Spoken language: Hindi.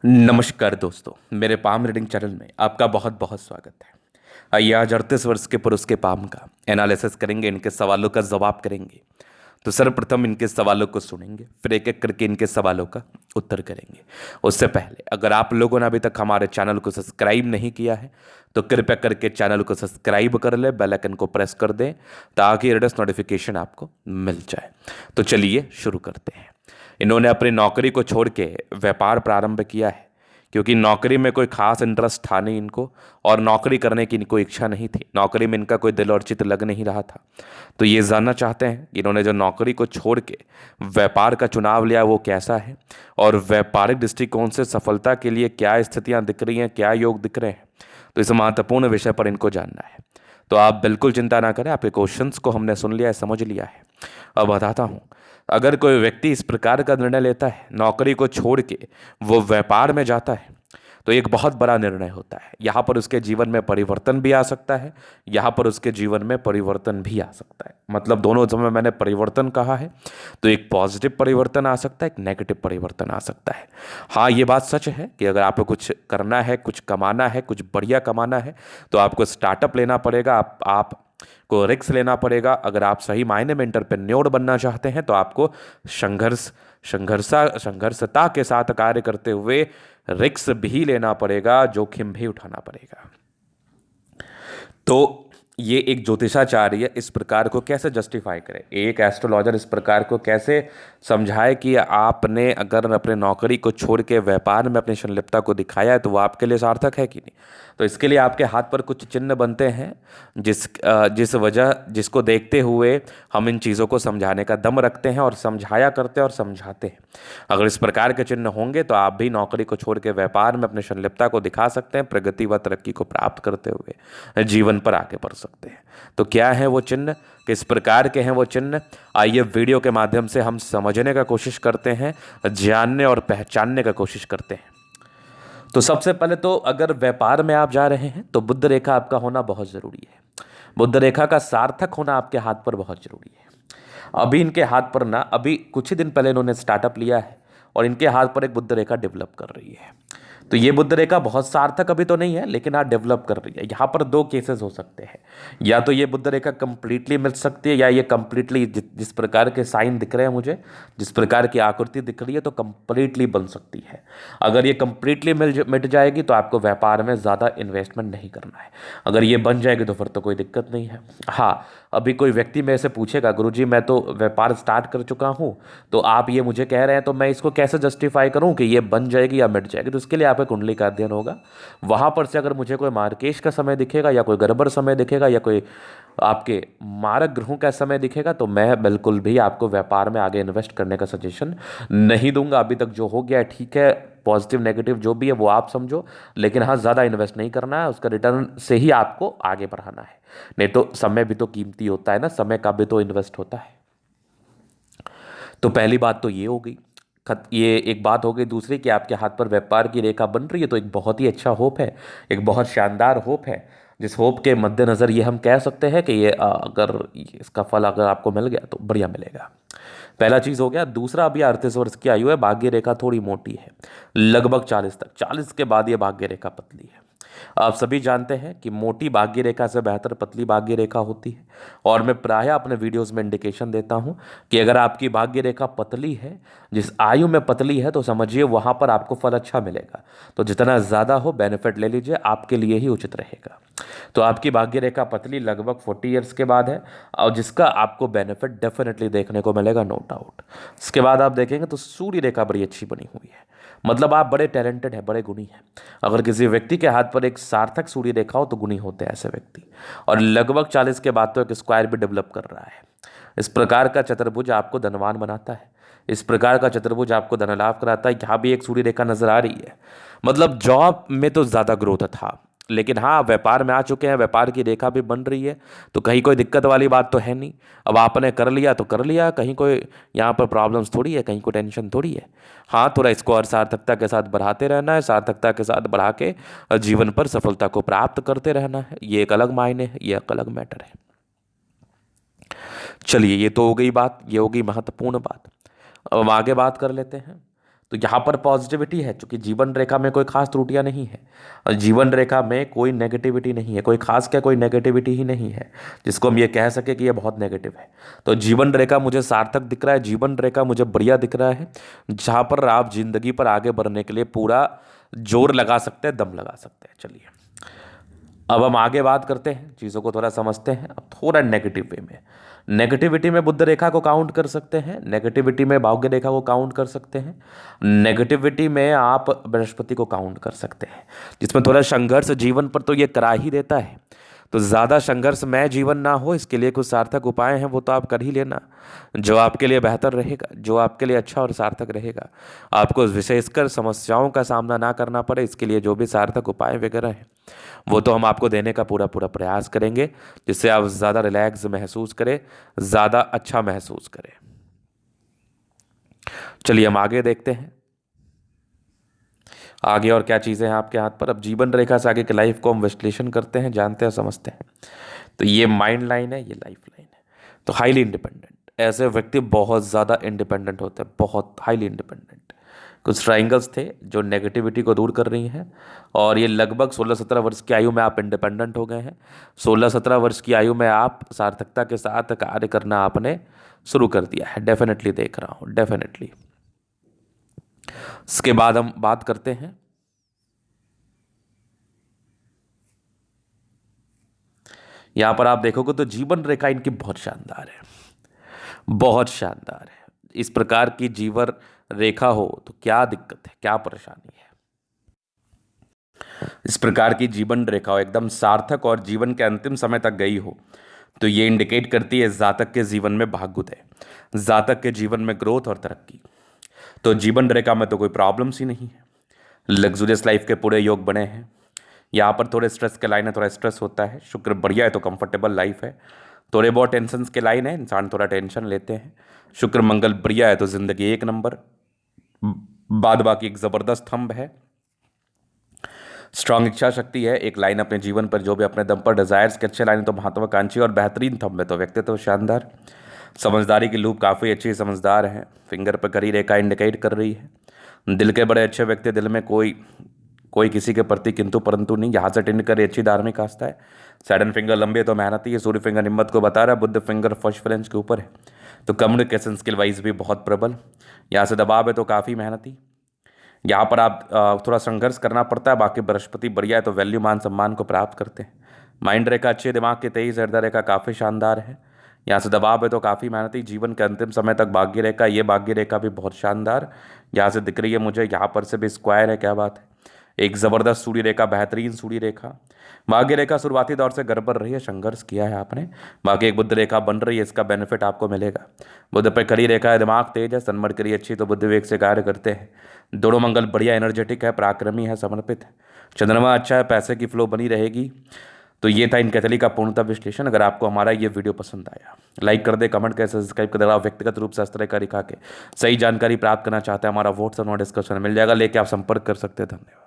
नमस्कार दोस्तों, मेरे पाम रीडिंग चैनल में आपका बहुत बहुत स्वागत है। आइए आज 38 वर्ष के पुरुष के पाम का एनालिसिस करेंगे, इनके सवालों का जवाब करेंगे। तो सर्वप्रथम इनके सवालों को सुनेंगे, फिर एक एक करके इनके सवालों का उत्तर करेंगे। उससे पहले अगर आप लोगों ने अभी तक हमारे चैनल को सब्सक्राइब नहीं किया है तो कृपया करके चैनल को सब्सक्राइब कर ले, बेल आइकन को प्रेस कर दें ताकि लेटेस्ट नोटिफिकेशन आपको मिल जाए। तो चलिए शुरू करते हैं। इन्होंने अपनी नौकरी को छोड़ के व्यापार प्रारंभ किया है क्योंकि नौकरी में कोई खास इंटरेस्ट था नहीं इनको, और नौकरी करने की इनको इच्छा नहीं थी। नौकरी में इनका कोई दिल और चित लग नहीं रहा था। तो ये जानना चाहते हैं कि इन्होंने जो नौकरी को छोड़ के व्यापार का चुनाव लिया वो कैसा है, और व्यापारिक दृष्टिकोण से सफलता के लिए क्या स्थितियां दिख रही हैं, क्या योग दिख रहे हैं। तो इस महत्वपूर्ण विषय पर इनको जानना है। तो आप बिल्कुल चिंता ना करें, आपके क्वेश्चंस को हमने सुन लिया है, समझ लिया है। अब बताता हूँ। अगर कोई व्यक्ति इस प्रकार का निर्णय लेता है, नौकरी को छोड़ के वो व्यापार में जाता है, तो एक बहुत बड़ा निर्णय होता है। यहाँ पर उसके जीवन में परिवर्तन भी आ सकता है, यहाँ पर उसके जीवन में परिवर्तन भी आ सकता है। मतलब दोनों समय मैंने परिवर्तन कहा है, तो एक पॉजिटिव परिवर्तन आ सकता है, एक नेगेटिव परिवर्तन आ सकता है। हाँ, ये बात सच है कि अगर आपको कुछ करना है, कुछ कमाना है, कुछ बढ़िया कमाना है, तो आपको स्टार्टअप लेना पड़ेगा, आप को रिस्क लेना पड़ेगा। अगर आप सही मायने में एंटरप्रेन्योर बनना चाहते हैं तो आपको संघर्षता के साथ कार्य करते हुए रिस्क भी लेना पड़ेगा, जोखिम भी उठाना पड़ेगा। तो ये एक ज्योतिषाचार्य इस प्रकार को कैसे जस्टिफाई करे, एक एस्ट्रोलॉजर इस प्रकार को कैसे समझाए कि आपने अगर अपने नौकरी को छोड़ के व्यापार में अपनी संलिप्तता को दिखाया है तो वो आपके लिए सार्थक है कि नहीं। तो इसके लिए आपके हाथ पर कुछ चिन्ह बनते हैं, जिसको देखते हुए हम इन चीज़ों को समझाने का दम रखते हैं और समझाया करते हैं और समझाते हैं। अगर इस प्रकार के चिन्ह होंगे तो आप भी नौकरी को छोड़ के व्यापार में अपनी संलिप्तता को दिखा सकते हैं, प्रगति व तरक्की को प्राप्त करते हुए जीवन पर आगे बढ़ सकते हैं। तो क्या है वो चिन्ह, किस प्रकार के हैं वो चिन्ह, आइए वीडियो के माध्यम से हम समझने का कोशिश करते हैं, जानने और पहचानने का कोशिश करते हैं। तो सबसे पहले तो अगर व्यापार में आप जा रहे हैं तो बुद्ध रेखा आपका होना बहुत ज़रूरी है। बुद्ध रेखा का सार्थक होना आपके हाथ पर बहुत ज़रूरी है। अभी इनके हाथ पर ना, अभी कुछ ही दिन पहले इन्होंने स्टार्टअप लिया है और इनके हाथ पर एक बुद्ध रेखा डेवलप कर रही है। तो ये बुद्ध रेखा बहुत सार्थक अभी तो नहीं है, लेकिन आज डेवलप कर रही है। यहाँ पर दो केसेस हो सकते हैं, या तो ये बुद्ध रेखा कंप्लीटली मिल सकती है, या ये कंप्लीटली जिस प्रकार के साइन दिख रहे हैं मुझे, जिस प्रकार की आकृति दिख रही है, तो कंप्लीटली बन सकती है। अगर ये कंप्लीटली मिट जाएगी तो आपको व्यापार में ज़्यादा इन्वेस्टमेंट नहीं करना है। अगर ये बन जाएगी तो फिर तो कोई दिक्कत नहीं है। हाँ, अभी कोई व्यक्ति मेरे से पूछेगा, गुरुजी मैं तो व्यापार स्टार्ट कर चुका हूँ, तो आप ये मुझे कह रहे हैं, तो मैं इसको कैसे जस्टिफाई करूँ कि ये बन जाएगी या मिट जाएगी। तो उसके लिए आपका कुंडली का अध्ययन होगा। वहाँ पर से अगर मुझे कोई मार्केश का समय दिखेगा, या कोई गड़बड़ समय दिखेगा, या कोई आपके मारक ग्रहों का समय दिखेगा, तो मैं बिल्कुल भी आपको व्यापार में आगे इन्वेस्ट करने का सजेशन नहीं दूंगा। अभी तक जो हो गया ठीक है, पॉजिटिव नेगेटिव जो भी है वो आप समझो, लेकिन हाँ, ज़्यादा इन्वेस्ट नहीं करना है, उसका रिटर्न से ही आपको आगे बढ़ाना है। नहीं तो समय भी तो कीमती होता है ना, समय का भी तो इन्वेस्ट होता है। तो पहली बात तो ये हो गई, ये एक बात हो गई। दूसरी कि आपके हाथ पर व्यापार की रेखा बन रही है, तो एक बहुत ही अच्छा होप है, एक बहुत शानदार होप है, जिस होप के मद्देनज़र ये हम कह सकते हैं कि ये अगर इसका फल अगर आपको मिल गया तो बढ़िया मिलेगा। पहला चीज़ हो गया। दूसरा, अभी 38 वर्ष की आयु है, भाग्य रेखा थोड़ी मोटी है, लगभग 40 तक। 40 के बाद ये भाग्य रेखा पतली है। आप सभी जानते हैं कि मोटी भाग्य रेखा से बेहतर पतली भाग्य रेखा होती है, और मैं प्रायः अपने वीडियोस में इंडिकेशन देता हूं कि अगर आपकी भाग्य रेखा पतली है, जिस आयु में पतली है, तो समझिए वहां पर आपको फल अच्छा मिलेगा। तो जितना ज़्यादा हो बेनिफिट ले लीजिए, आपके लिए ही उचित रहेगा। तो आपकी भाग्य रेखा पतली लगभग 40 ईयर्स के बाद है, और जिसका आपको बेनिफिट डेफिनेटली देखने को मिलेगा, नो डाउट। इसके बाद आप देखेंगे तो सूर्य रेखा बड़ी अच्छी बनी हुई है, मतलब आप बड़े टैलेंटेड हैं, बड़े गुणी हैं। अगर किसी व्यक्ति के हाथ पर एक सार्थक सूर्य रेखा हो तो गुणी होते हैं ऐसे व्यक्ति। और लगभग 40 के बाद तो एक स्क्वायर भी डेवलप कर रहा है। इस प्रकार का चतुर्भुज आपको धनवान बनाता है, इस प्रकार का चतुर्भुज आपको धन लाभ कराता है। यहाँ भी एक सूर्य रेखा नजर आ रही है। मतलब जॉब में तो ज़्यादा ग्रोथ था, लेकिन हाँ, व्यापार में आ चुके हैं, व्यापार की रेखा भी बन रही है, तो कहीं कोई दिक्कत वाली बात तो है नहीं। अब आपने कर लिया तो कर लिया, कहीं कोई यहाँ पर प्रॉब्लम्स थोड़ी है, कहीं कोई टेंशन थोड़ी है। हाँ, थोड़ा इसको और सार्थकता के साथ बढ़ाते रहना है, सार्थकता के साथ बढ़ा के जीवन पर सफलता को प्राप्त करते रहना है। ये एक अलग मायने है, ये एक अलग मैटर है। चलिए, ये तो हो गई बात, ये हो गई महत्वपूर्ण बात। अब हम आगे बात कर लेते हैं। तो यहाँ पर पॉजिटिविटी है, क्योंकि जीवन रेखा में कोई खास त्रुटियां नहीं है और जीवन रेखा में कोई नेगेटिविटी नहीं है, कोई खास क्या कोई नेगेटिविटी ही नहीं है जिसको हम ये कह सके कि ये बहुत नेगेटिव है। तो जीवन रेखा मुझे सार्थक दिख रहा है, जीवन रेखा मुझे बढ़िया दिख रहा है, जहाँ पर आप जिंदगी पर आगे बढ़ने के लिए पूरा जोर लगा सकते हैं, दम लगा सकते हैं। चलिए अब हम आगे बात करते हैं, चीज़ों को थोड़ा समझते हैं। अब थोड़ा नेगेटिव वे में, नेगेटिविटी में बुध रेखा को काउंट कर सकते हैं, नेगेटिविटी में भाग्य रेखा को काउंट कर सकते हैं, नेगेटिविटी में आप बृहस्पति को काउंट कर सकते हैं, जिसमें थोड़ा संघर्ष जीवन पर तो ये करा ही देता है। तो ज़्यादा संघर्षमय जीवन ना हो, इसके लिए कुछ सार्थक उपाय हैं, वो तो आप कर ही लेना, जो आपके लिए बेहतर रहेगा, जो आपके लिए अच्छा और सार्थक रहेगा। आपको विशेषकर समस्याओं का सामना ना करना पड़े, इसके लिए जो भी सार्थक उपाय वगैरह हैं वो तो हम आपको देने का पूरा पूरा प्रयास करेंगे, जिससे आप ज़्यादा रिलैक्स महसूस करें, ज़्यादा अच्छा महसूस करें। चलिए हम आगे देखते हैं, आगे और क्या चीज़ें हैं आपके हाथ पर। अब जीवन रेखा से आगे की लाइफ को हम विश्लेषण करते हैं, जानते हैं, समझते हैं। तो ये माइंड लाइन है, ये लाइफ लाइन है। तो हाईली इंडिपेंडेंट, ऐसे व्यक्ति बहुत ज़्यादा इंडिपेंडेंट होते हैं, बहुत हाईली इंडिपेंडेंट। कुछ ट्राइंगल्स थे जो नेगेटिविटी को दूर कर रही हैं, और ये लगभग 16-17 वर्ष की आयु में आप इंडिपेंडेंट हो गए हैं। 16-17 वर्ष की आयु में आप सार्थकता के साथ कार्य करना आपने शुरू कर दिया है, डेफिनेटली देख रहा हूँ, डेफिनेटली। इसके बाद हम बात करते हैं, यहां पर आप देखोगे तो जीवन रेखा इनकी बहुत शानदार है, बहुत शानदार है। इस प्रकार की जीवन रेखा हो तो क्या दिक्कत है, क्या परेशानी है। इस प्रकार की जीवन रेखा हो एकदम सार्थक और जीवन के अंतिम समय तक गई हो, तो ये इंडिकेट करती है जातक के जीवन में भाग्योदय, जातक के जीवन में ग्रोथ और तरक्की। तो जीवन रेखा में तो कोई प्रॉब्लम्स ही नहीं है, लग्जूरियस लाइफ के पूरे योग बने हैं। यहाँ पर थोड़े स्ट्रेस के लाइन है, थोड़ा स्ट्रेस होता है। शुक्र बढ़िया है तो कंफर्टेबल लाइफ है। थोड़े बहुत टेंशन के लाइन है, इंसान थोड़ा टेंशन लेते हैं। शुक्र मंगल बढ़िया है तो जिंदगी एक नंबर, बाद बाकी एक ज़बरदस्त थंब है। स्ट्रांग इच्छा शक्ति है, एक लाइन अपने जीवन पर जो भी अपने दम पर डिजायर्स के अच्छे लाइन तो महत्वाकांक्षी और बेहतरीन थंब है, तो व्यक्तित्व शानदार। समझदारी की लूप काफ़ी अच्छी, समझदार है। फिंगर पर करी रेखा इंडिकेट कर रही है। दिल के बड़े अच्छे व्यक्ति, दिल में कोई किसी के प्रति किंतु परंतु नहीं, यहाँ से टिंड कर अच्छी धार्मिक आस्था है। सैडन फिंगर लंबे तो मेहनती है, सूर्य फिंगर हिम्मत को बता रहा है, बुद्ध फिंगर फर्स्ट फ्रेंच के ऊपर है, तो कम्युनिकेशन स्किल वाइज भी बहुत प्रबल। यहाँ से दबाव है तो काफ़ी मेहनती। यहाँ पर आप थोड़ा संघर्ष करना पड़ता है, बाकी बृहस्पति बढ़िया है तो वैल्यू मान सम्मान को प्राप्त करते हैं। माइंड रेखा अच्छे, दिमाग के तेईस, हृदय रेखा काफ़ी शानदार है। यहाँ से दबाव है तो काफ़ी मेहनती, जीवन के अंतिम समय तक भाग्य रेखा, ये भाग्य रेखा भी बहुत शानदार यहाँ से दिख रही है मुझे। यहाँ पर से भी स्क्वायर है, क्या बात है, एक ज़बरदस्त सूर्य रेखा, बेहतरीन सूर्य रेखा। भाग्य रेखा शुरुआती दौर से गड़बड़ रही है, संघर्ष किया है आपने, बाकी एक बुद्ध रेखा बन रही है, इसका बेनिफिट आपको मिलेगा। बुद्ध पर खड़ी रेखा है, दिमाग तेज है, सन्मर करी अच्छी तो बुद्ध विवेक से कार्य करते हैं। दोनों मंगल बढ़िया, एनर्जेटिक है, पराक्रमी है, समर्पित है। चंद्रमा अच्छा है, पैसे की फ्लो बनी रहेगी। तो ये था इन कैथली का पूर्णतः विश्लेषण। अगर आपको हमारा ये वीडियो पसंद आया, लाइक कर दे, कमेंट कर, सब्सक्राइब कर देगा। व्यक्तिगत रूप से अस्त्र का दिखा के सही जानकारी प्राप्त करना चाहते हैं, हमारा व्हाट्सएप नंबर डिस्क्रिप्शन में मिल जाएगा, लेके आप संपर्क कर सकते हैं। धन्यवाद।